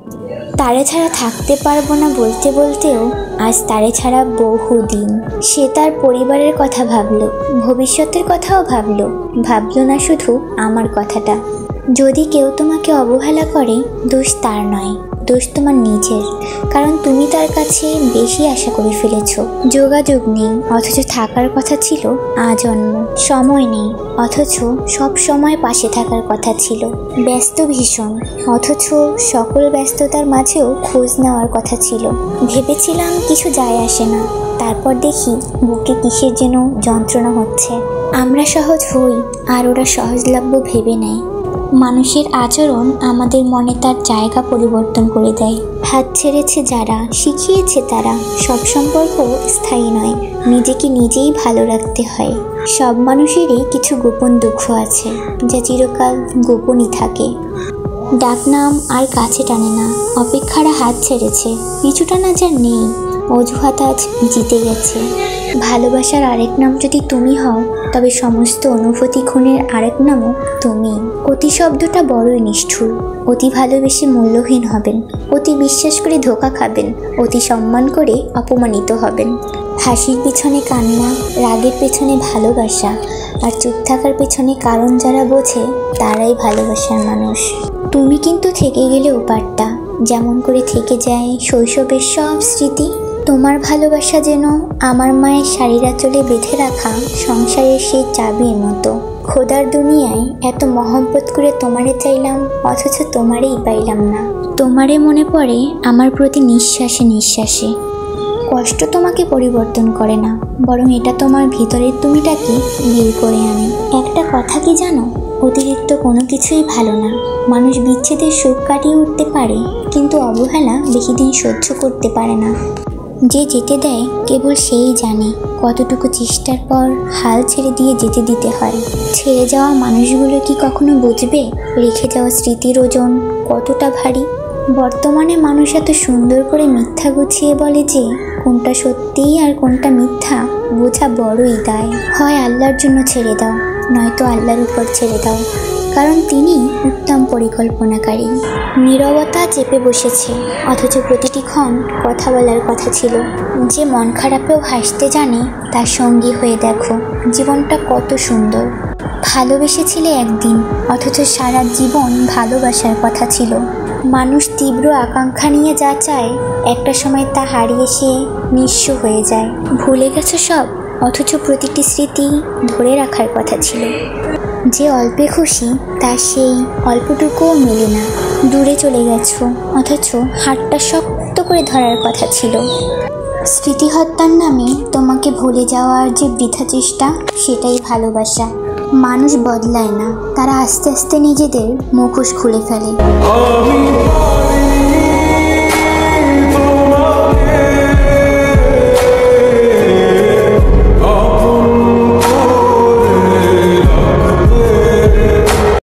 তারে ছাড়া থাকতে পারবো না বলতে বলতেও আজ তারে ছাড়া বহুদিন। সে তার পরিবারের কথা ভাবলো, ভবিষ্যতের কথাও ভাবলো না শুধু আমার কথাটা। যদি কেউ তোমাকে অবহেলা করে, দোষ তার নয়, দোষ তোমার নিজের। কারণ তুমি তার কাছে বেশি আশা করে ফেলেছ। যোগাযোগ নেই অথচ থাকার কথা ছিল আজন্ম। সময় নেই অথচ সব সময় পাশে থাকার কথা ছিল। ব্যস্ত ভীষণ অথচ সকল ব্যস্ততার মাঝেও খোঁজ নেওয়ার কথা ছিল। ভেবেছিলাম কিছু যায় আসে না, তারপর দেখি বুকে কিসের যেন যন্ত্রণা হচ্ছে। আমরা সহজ হই আর ওরা সহজলভ্য ভেবে নেয়। মানুষের আচরণ আমাদের মনে তার জায়গা পরিবর্তন করে দেয়। হাত ছেড়েছে যারা, শিখিয়েছে তারা, সব সম্পর্ক স্থায়ী নয়, নিজেকে নিজেই ভালো রাখতে হয়। সব মানুষেরই কিছু গোপন দুঃখ আছে, যা চিরকাল গোপনই থাকে। ডাকনাম আর কাছে টানে না, অপেক্ষারা হাত ছেড়েছে, পিছু টানা যা নেই, অজুহাত আজ জিতে গেছে। ভালোবাসার আরেক নাম যদি তুমি হও, তবে সমস্ত অনুভূতি খুনের আরেক নামও তুমি। অতি শব্দটা বড়ই নিষ্ঠুর। অতি ভালোবেসে মূল্যহীন হবেন, অতি বিশ্বাস করে ধোঁকা খাবেন, অতি সম্মান করে অপমানিত হবেন। হাসির পেছনে কান্না, রাগের পেছনে ভালোবাসা, আর চুপ থাকার পেছনে কারণ যারা বোঝে তারাই ভালোবাসার মানুষ। তুমি কিন্তু থেকে গেলেও পারতা, যেমন করে থেকে যায় শৈশবের সব স্মৃতি। তোমার ভালোবাসা যেন আমার মায়ের শাড়ির আঁচলে বেঁধে রাখা সংসারের সেই চাবির মতো। খোদার দুনিয়ায় এত মহব্বত করে তোমারে চাইলাম, অথচ তোমারেই পাইলাম না। তোমারে মনে পড়ে আমার প্রতি নিঃশ্বাসে নিঃশ্বাসে। কষ্ট তোমাকে পরিবর্তন করে না, বরং এটা তোমার ভিতরের তুমিটাকে বের করে আনে। একটা কথা কি জানো, অতিরিক্ত কোনো কিছুই ভালো না। মানুষ বিচ্ছেদের সুখ কাটিয়ে উঠতে পারে, কিন্তু অবহেলা বেশি দিন সহ্য করতে পারে না। যে যেতে দেয় কেবল সেই জানে কতটুকু চেষ্টার পর হাল ছেড়ে দিয়ে যেতে দিতে হয়। ছেড়ে যাওয়া মানুষগুলো কি কখনো বুঝবে রেখে যাওয়া স্মৃতির ওজন কতটা ভারী? বর্তমানে মানুষ এত সুন্দর করে মিথ্যা গুছিয়ে বলে যে কোনটা সত্যি আর কোনটা মিথ্যা বোঝা বড়ই দায়। হয় আল্লাহর জন্য ছেড়ে দাও, নয়তো আল্লাহর উপর ছেড়ে দাও, কারণ তিনি উত্তম পরিকল্পনাকারী। নীরবতা চেপে বসেছে, অথচ প্রতিটি ক্ষণ কথা বলার কথা ছিল। যে মন খারাপেও হাসতে জানে, তার সঙ্গী হয়ে দেখো জীবনটা কত সুন্দর। ভালোবেসেছিলে একদিন, অথচ সারা জীবন ভালোবাসার কথা ছিল। মানুষ তীব্র আকাঙ্ক্ষা নিয়ে যা চায়, একটা সময় তা হারিয়ে সে নিঃস্ব হয়ে যায়। ভুলে গেছো সব, অথচ প্রতিটি স্মৃতি ধরে রাখার কথা ছিল। যে অল্পে খুশি তার সেই অল্পটুকুও মেলে না। দূরে চলে গেছো, অথচ হাতটা শক্ত করে ধরার কথা ছিল। স্মৃতি হত্যার নামে তোমাকে ভুলে যাওয়ার যে বৃথা চেষ্টা, সেটাই ভালোবাসা। মানুষ বদলায় না, তারা আস্তে আস্তে নিজেদের মুখোশ খুলে ফেলে।